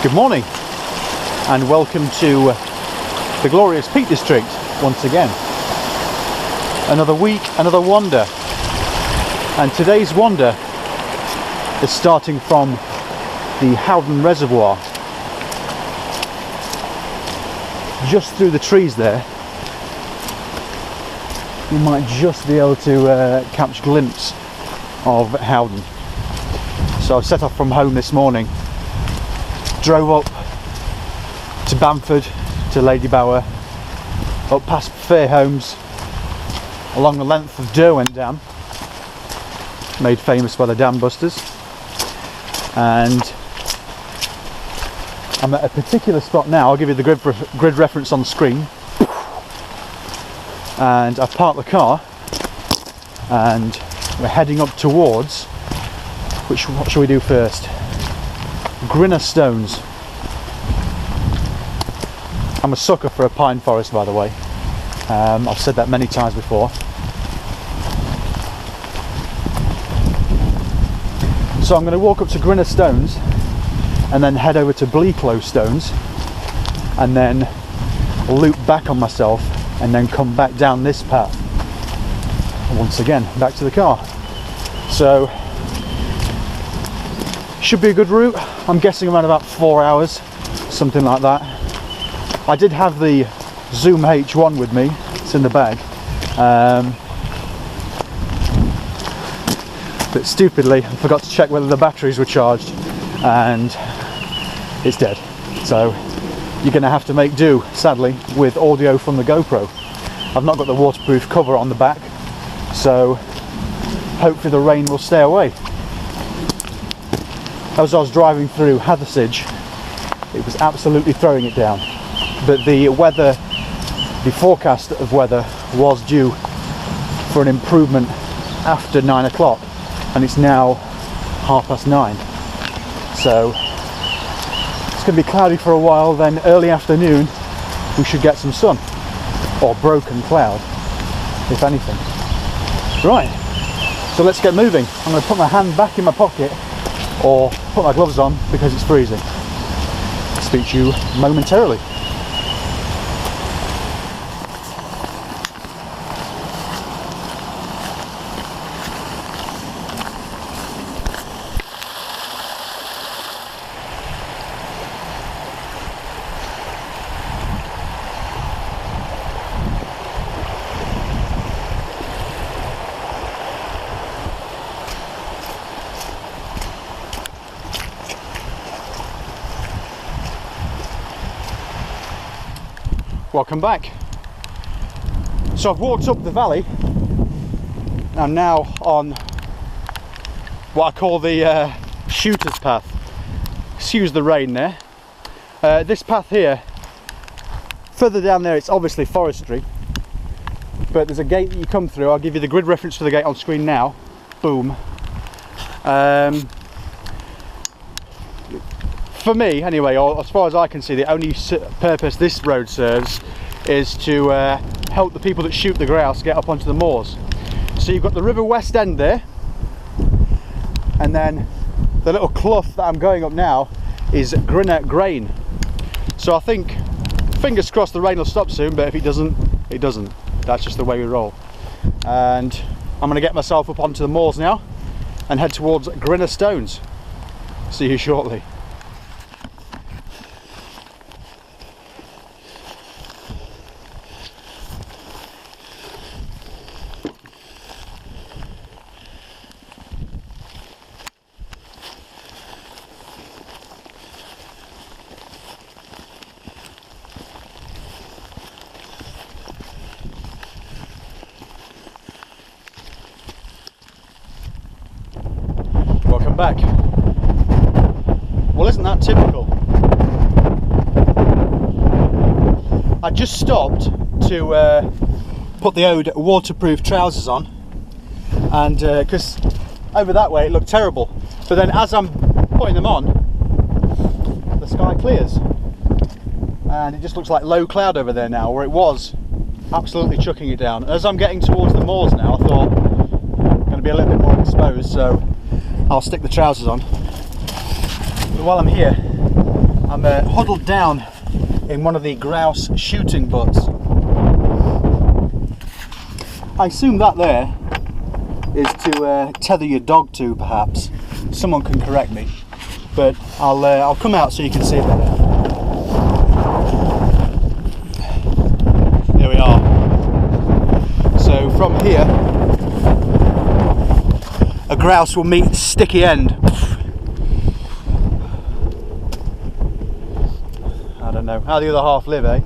Good morning and welcome to the glorious Peak District once again. Another week, another wander, and today's wander is starting from the Howden Reservoir. Just through the trees there you might just be able to catch a glimpse of Howden. So I've set off from home this morning, drove up to Bamford, to Lady Bower, up past Fair Homes, along the length of Derwent Dam, made famous by the dam busters, and I'm at a particular spot now. I'll give you the grid reference on the screen, and I've parked the car and we're heading up towards, what shall we do first? Grinah stones. I'm a sucker for a pine forest, by the way. I've said that many times before. So I'm going to walk up to Grinah stones and then head over to Bleaklow stones and then loop back on myself and then come back down this path once again back to the car. So should be a good route. I'm guessing around about 4 hours, something like that. I did have the Zoom H1 with me, it's in the bag, but stupidly I forgot to check whether the batteries were charged and it's dead. So you're going to have to make do, sadly, with audio from the GoPro. I've not got the waterproof cover on the back, so hopefully the rain will stay away. As I was driving through Hathersage, it was absolutely throwing it down, but the forecast of weather was due for an improvement after 9 o'clock, and it's now 9:30, so it's going to be cloudy for a while. Then early afternoon we should get some sun, or broken cloud if anything. Right, so let's get moving. I'm going to put my hand back in my pocket or put my gloves on because it's freezing. I'll speak to you momentarily. Welcome back. So I've walked up the valley. I'm now on what I call the shooter's path. Excuse the rain there. This path here, further down there, it's obviously forestry, but there's a gate that you come through. I'll give you the grid reference for the gate on screen now. Boom. For me, anyway, or as far as I can see, the only purpose this road serves is to help the people that shoot the grouse get up onto the moors. So you've got the River West End there, and then the little clough that I'm going up now is Grinah Grain. So I think, fingers crossed, the rain will stop soon, but if it doesn't, it doesn't. That's just the way we roll. And I'm going to get myself up onto the moors now and head towards Grinah stones. See you shortly. Back. Well, isn't that typical? I just stopped to put the old waterproof trousers on, and because over that way it looked terrible, but then as I'm putting them on, the sky clears and it just looks like low cloud over there now, where it was absolutely chucking it down. As I'm getting towards the moors now, I thought I'm going to be a little bit more exposed, so I'll stick the trousers on. But while I'm here, I'm huddled down in one of the grouse shooting butts. I assume that there is to tether your dog to, perhaps. Someone can correct me, but I'll come out so you can see it better. Here we are. So from here, a grouse will meet sticky end. I don't know how the other half live, eh?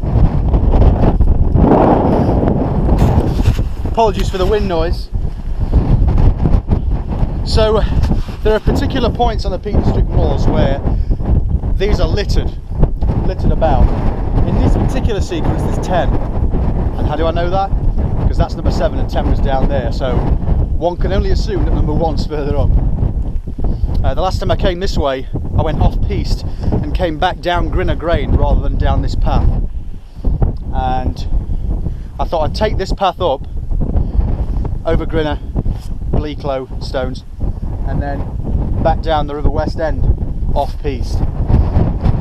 Apologies for the wind noise. So there are particular points on the Peak District moors where these are littered about. In this particular sequence there's 10. And how do I know that? Because that's number 7 and 10 was down there, so one can only assume that number 1's further up. The last time I came this way, I went off-piste and came back down Grinah Grain rather than down this path. And I thought I'd take this path up over Grinah, Bleaklow stones, and then back down the River West End off-piste.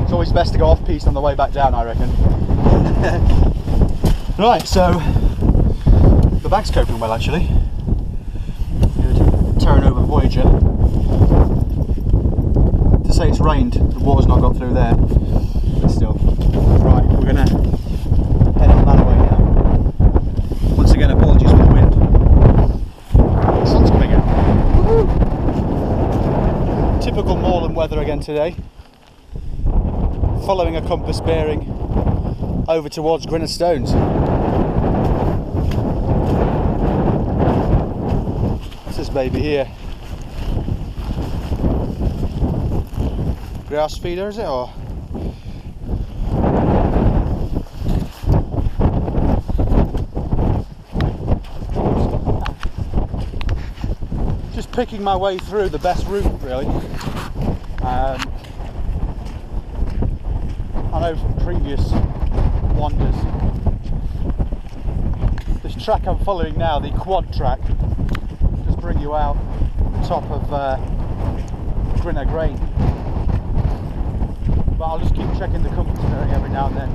It's always best to go off-piste on the way back down, I reckon. Right, so the bag's coping well actually. Good turn over Voyager. To say it's rained, the water's not got through there, but still. Right, we're gonna head on that way now. Once again, apologies for the wind. The sun's coming out. Woo-hoo! Typical moorland weather again today. Following a compass bearing over towards Grinah Stones. What's this baby here? Grouse feeder, is it, or? Just picking my way through the best route, really. I know from previous wanders, this track I'm following now, the quad track, does bring you out the top of Grinah Grain. But I'll just keep checking the compass bearing every now and then,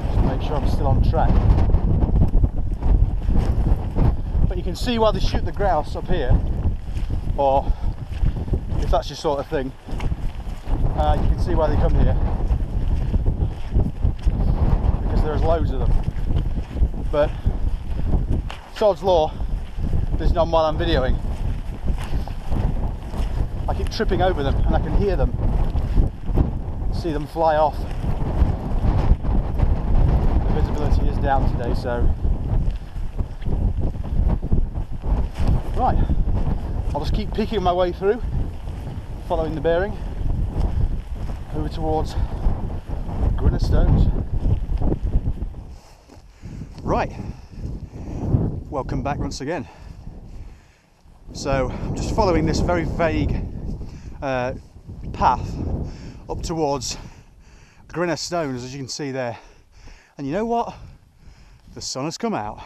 just to make sure I'm still on track. But you can see why they shoot the grouse up here, or if that's your sort of thing, you can see why they come here. There's loads of them, but sod's law, there's none while I'm videoing. I keep tripping over them and I can hear them, see them fly off. The visibility is down today, so right, I'll just keep peeking my way through, following the bearing over towards Grinah Stones. Right, welcome back once again. So I'm just following this very vague path up towards Grinah Stones, as you can see there. And you know what? The sun has come out.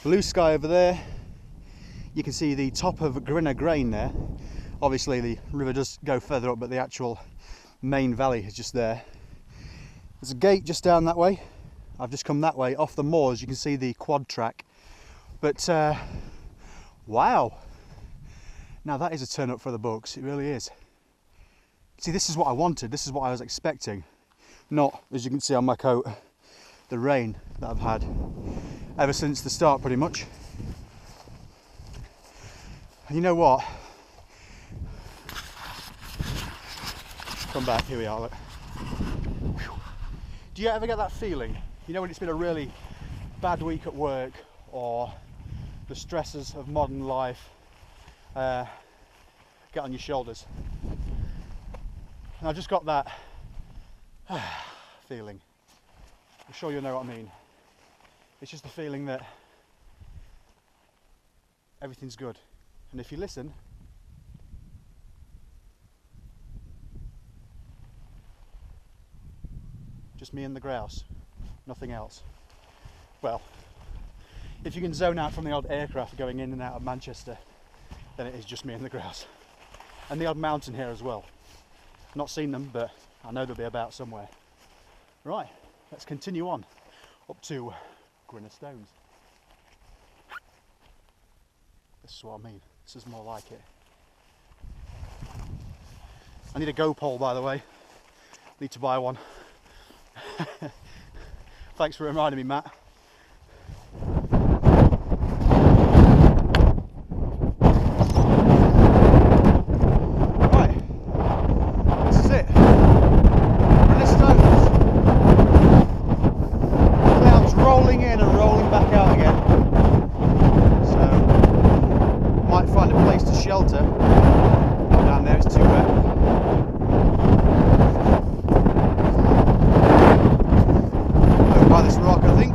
Blue sky over there. You can see the top of Grinah Grain there. Obviously the river does go further up, but the actual main valley is just there. There's a gate just down that way. I've just come that way off the moors. You can see the quad track, but wow, now that is a turn up for the books. It really is. See, this is what I wanted, this is what I was expecting, not, as you can see on my coat, the rain that I've had ever since the start pretty much. And you know what, come back, here we are, look. Do you ever get that feeling? You know when it's been a really bad week at work, or the stresses of modern life get on your shoulders. And I just got that feeling. I'm sure you'll know what I mean. It's just the feeling that everything's good. And if you listen, just me and the grouse, nothing else. Well, if you can zone out from the odd aircraft going in and out of Manchester, then it is just me and the grouse. And the odd mountain here as well. Not seen them, but I know they'll be about somewhere. Right, let's continue on up to Grinah Stones. This is what I mean. This is more like it. I need a go pole, by the way. Need to buy one. Thanks for reminding me, Matt. Right, this is it. Grinah Stones. Clouds rolling in and rolling back out again. So, might find a place to shelter. Not down there, it's too wet. By this rock, I think.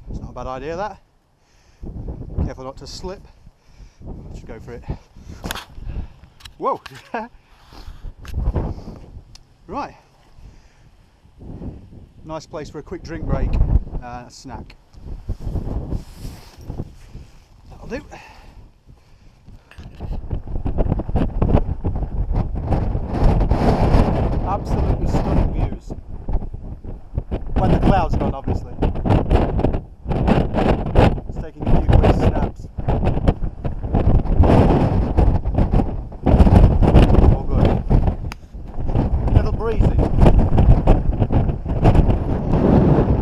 It's not a bad idea, that. Careful not to slip. Just go for it. Whoa! Right, nice place for a quick drink break and a snack. That'll do. Absolutely stunning views. When the clouds are gone, obviously. It's taking a few quick snaps.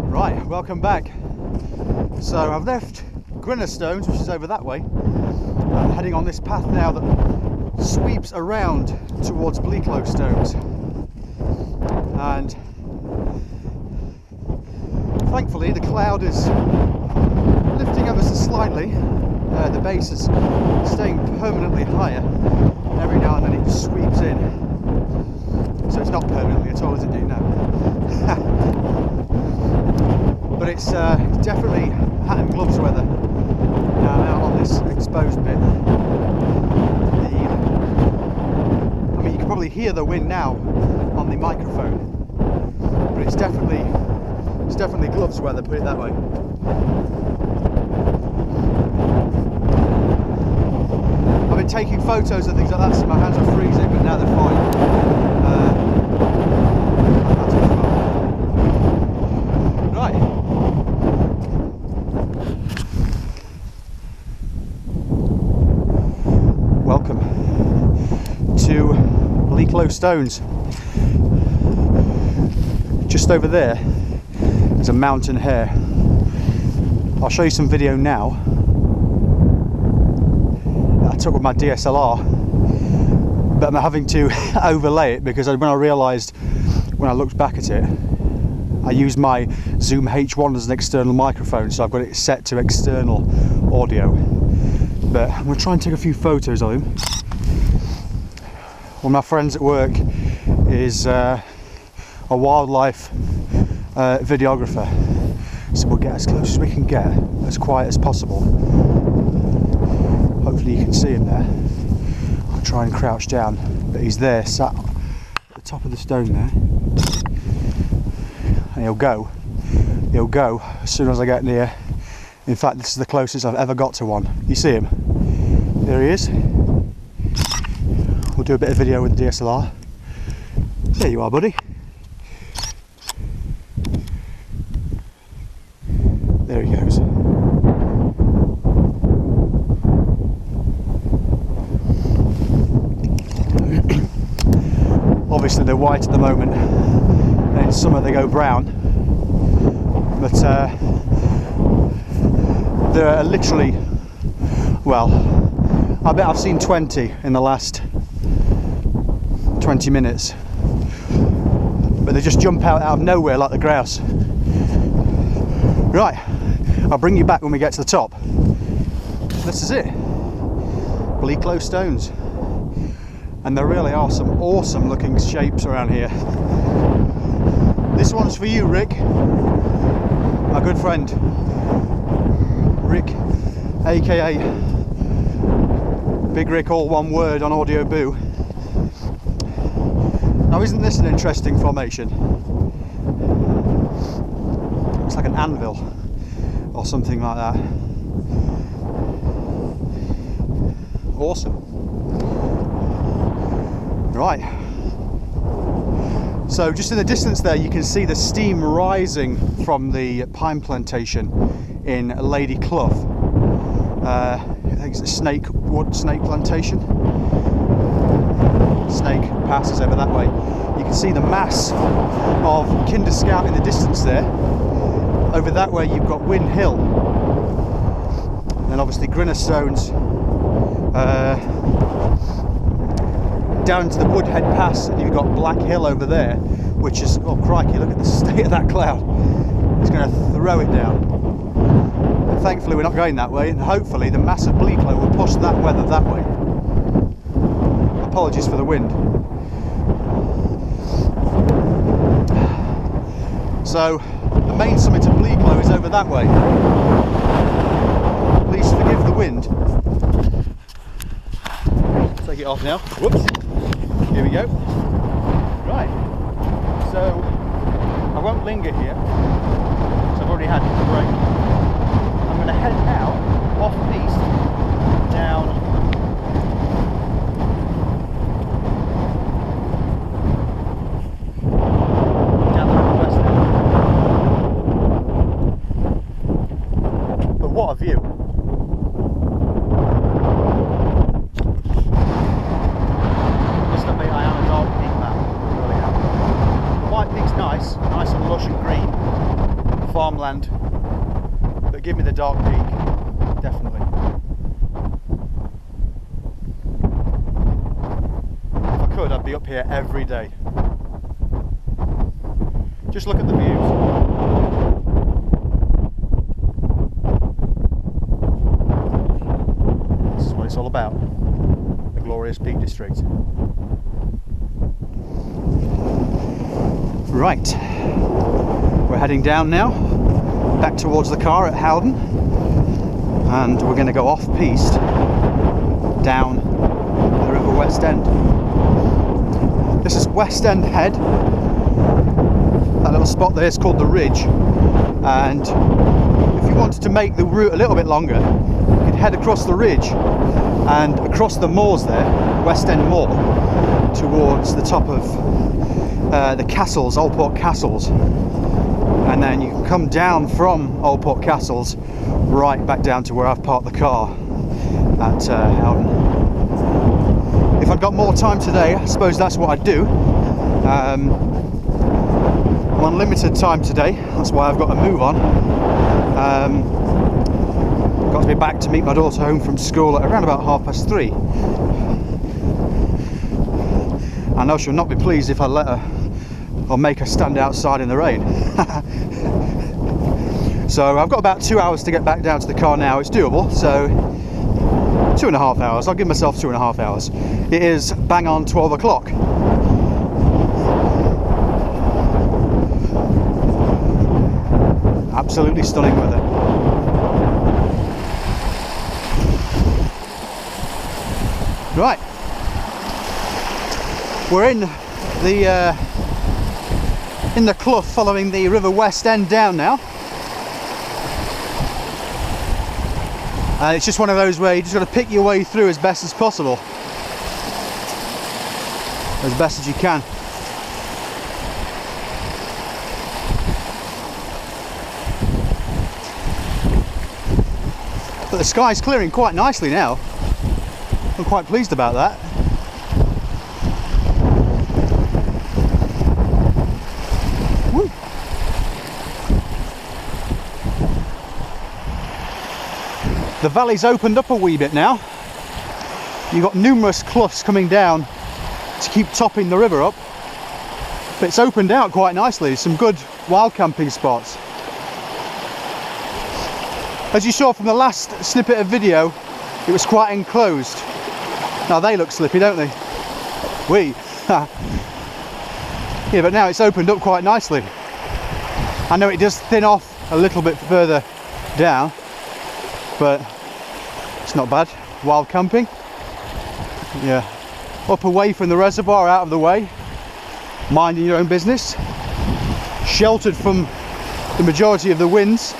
Right, welcome back. So I've left Grinah Stones, which is over that way. I'm heading on this path now that sweeps around towards Bleaklow Stones. And thankfully the cloud is lifting ever so slightly. The base is staying permanently higher. And every now and then it sweeps in. So it's not permanently at all, is it, do you know? But it's definitely hat and gloves weather out on this exposed bit. I mean, you can probably hear the wind now on the microphone, but it's definitely gloves weather, put it that way. I've been taking photos and things like that, so my hands are freezing, but now they're fine. Right. Welcome to Bleaklow Stones. Just over there is a mountain hare. I'll show you some video now that I took with my DSLR, but I'm having to overlay it because when I realised when I looked back at it, I used my Zoom H1 as an external microphone, so I've got it set to external audio. But I'm going to try and take a few photos of him. One of my friends at work is a wildlife videographer, so we'll get as close as we can get, as quiet as possible. Hopefully you can see him there. I'll try and crouch down, but he's there, sat at the top of the stone there. And he'll go as soon as I get near. In fact, this is the closest I've ever got to one. You see him? There he is. We'll do a bit of video with the DSLR. There you are, buddy. There he goes. Obviously they're white at the moment. In summer they go brown, but there are literally, well, I bet I've seen 20 in the last 20 minutes, but they just jump out of nowhere like the grouse. Right, I'll bring you back when we get to the top. This is it, Bleaklow Stones, and there really are some awesome looking shapes around here. This one's for you, Rick, my good friend. Rick, aka Big Rick, all one word on Audio Boo. Now, isn't this an interesting formation? Looks like an anvil or something like that. Awesome. Right. So just in the distance there, you can see the steam rising from the pine plantation in Lady Clough. I think it's a snake plantation. Snake passes over that way. You can see the mass of Kinder Scout in the distance there. Over that way you've got Win Hill, and obviously Grinah Stones down to the Woodhead Pass, and you've got Black Hill over there, which is, oh crikey, look at the state of that cloud. It's going to throw it down. But thankfully we're not going that way, and hopefully the mass of Bleaklow will push that weather that way. Apologies for the wind. So the main summit of Bleaklow is over that way. Please forgive the wind. Take it off now. Whoops. Here we go. Right. So I won't linger here, because I've already had a break. I'm going to head now off east down the west end. But what a view! Nice and lush and green farmland, but give me the dark peak, definitely. If I could, I'd be up here every day. Just look at the views. This is what it's all about, the glorious Peak District. Right, we're heading down now, back towards the car at Howden, and we're going to go off-piste down the River West End. This is West End Head. That little spot there is called the Ridge, and if you wanted to make the route a little bit longer, you could head across the ridge and across the moors there, West End Moor, towards the top of the castles, Old Port Castles, and then you can come down from Old Port Castles right back down to where I've parked the car at Howden. If I'd got more time today, I suppose that's what I'd do. I'm on limited time today, that's why I've got to move on. Got to be back to meet my daughter home from school at around about 3:30. I know she'll not be pleased if I let her or make her stand outside in the rain. So I've got about 2 hours to get back down to the car now. It's doable, so 2.5 hours. I'll give myself 2.5 hours. It is bang on 12 o'clock. Absolutely stunning weather. Right, we're in the Clough, following the River West End down now. And it's just one of those where you just got to pick your way through as best as possible, as best as you can. But the sky's clearing quite nicely now. I'm quite pleased about that. Woo. The valley's opened up a wee bit now. You've got numerous cloughs coming down to keep topping the river up. But it's opened out quite nicely. Some good wild camping spots. As you saw from the last snippet of video, it was quite enclosed. Now they look slippy, don't they? Yeah, but now it's opened up quite nicely. I know it does thin off a little bit further down, but it's not bad. Wild camping. Yeah, up away from the reservoir, out of the way, minding your own business, sheltered from the majority of the winds.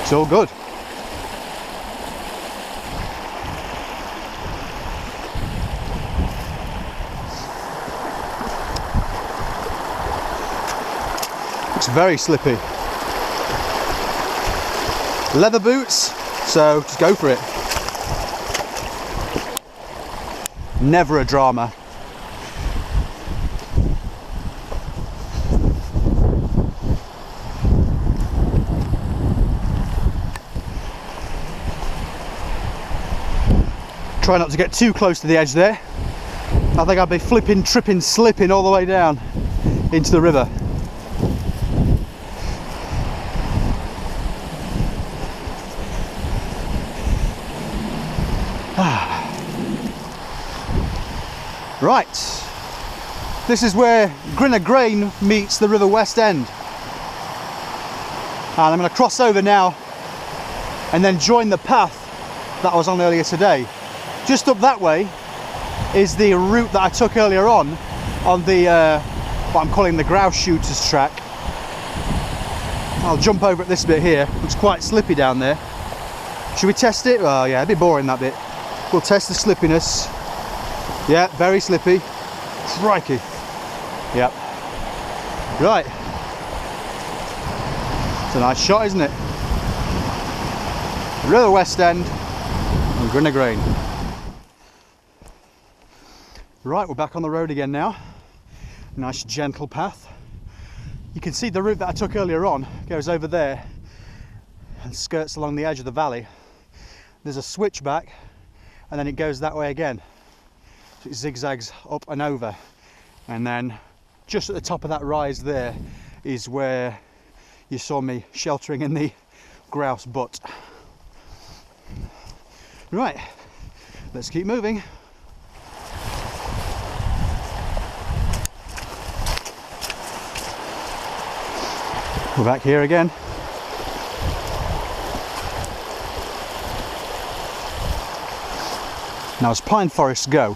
It's all good. It's very slippy. Leather boots, so just go for it. Never a drama. Try not to get too close to the edge there. I think I'd be flipping, tripping, slipping all the way down into the river. Right, this is where Grinah meets the River West End, and I'm going to cross over now and then join the path that I was on earlier today. Just up that way is the route that I took earlier on the what I'm calling the grouse shooters track. I'll jump over at this bit here. It's quite slippy down there. Should we test it? Oh yeah, a bit boring that bit. We'll test the slippiness. Yeah, very slippy. Crikey. Yep. Right. It's a nice shot, isn't it? River West End and Grinah. Right, we're back on the road again now. Nice gentle path. You can see the route that I took earlier on goes over there and skirts along the edge of the valley. There's a switchback and then it goes that way again. So it zigzags up and over, and then just at the top of that rise there is where you saw me sheltering in the grouse butt. Right, let's keep moving. We're back here again. Now, as pine forests go,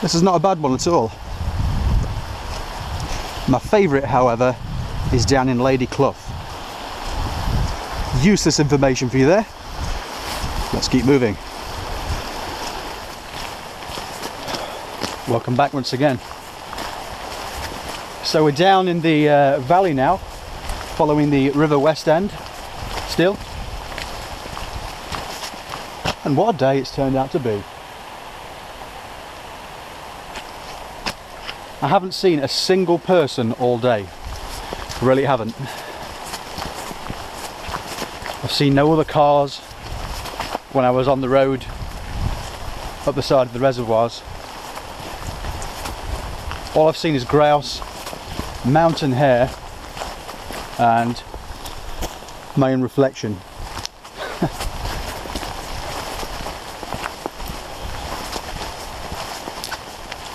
this is not a bad one at all. My favourite, however, is down in Lady Clough. Useless information for you there. Let's keep moving. Welcome back once again. So we're down in the valley now, following the River West End still. And what a day it's turned out to be. I haven't seen a single person all day. Really haven't. I've seen no other cars when I was on the road up the side of the reservoirs. All I've seen is grouse, mountain hare and my own reflection.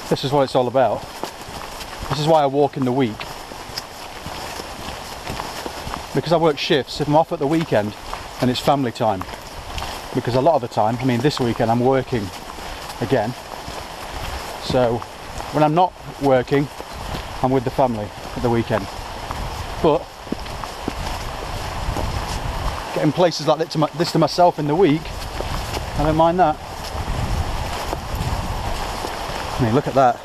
This is what it's all about. This is why I walk in the week. Because I work shifts, if I'm off at the weekend, then it's family time. Because a lot of the time, I mean this weekend I'm working again. So when I'm not working, I'm with the family at the weekend. But getting places like this to myself in the week, I don't mind that. I mean, look at that.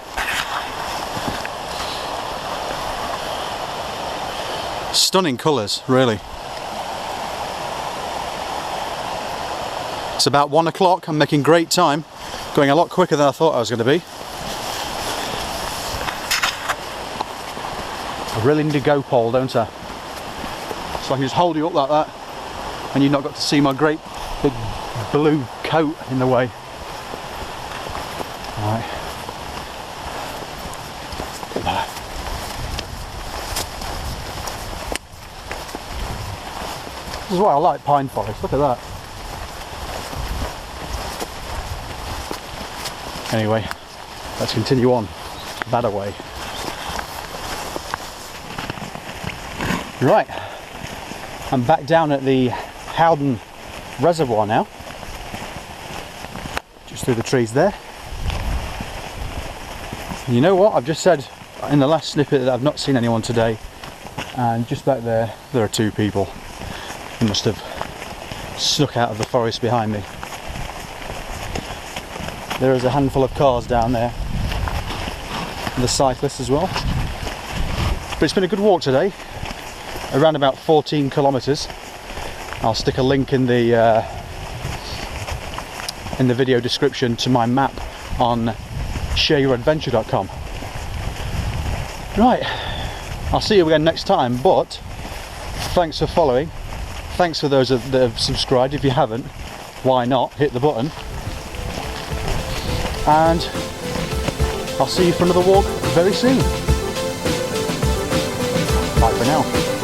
Stunning colours, really. It's about 1 o'clock. I'm making great time. Going a lot quicker than I thought I was going to be. I really need a go pole, don't I? So I can just hold you up like that and you've not got to see my great big blue coat in the way. Right. Look at that. This is why I like pine forest, look at that. Anyway, let's continue on that way. Right, I'm back down at the Howden Reservoir now. just through the trees there. And you know what? I've just said in the last snippet that I've not seen anyone today, and just back there are two people who must have snuck out of the forest behind me. There is a handful of cars down there, and the cyclists as well. But it's been a good walk today, around about 14 kilometres. I'll stick a link in the video description to my map on shareyouradventure.com. Right, I'll see you again next time, but thanks for following. Thanks for those that have subscribed. If you haven't, why not? Hit the button. And I'll see you for another walk very soon. Bye for now.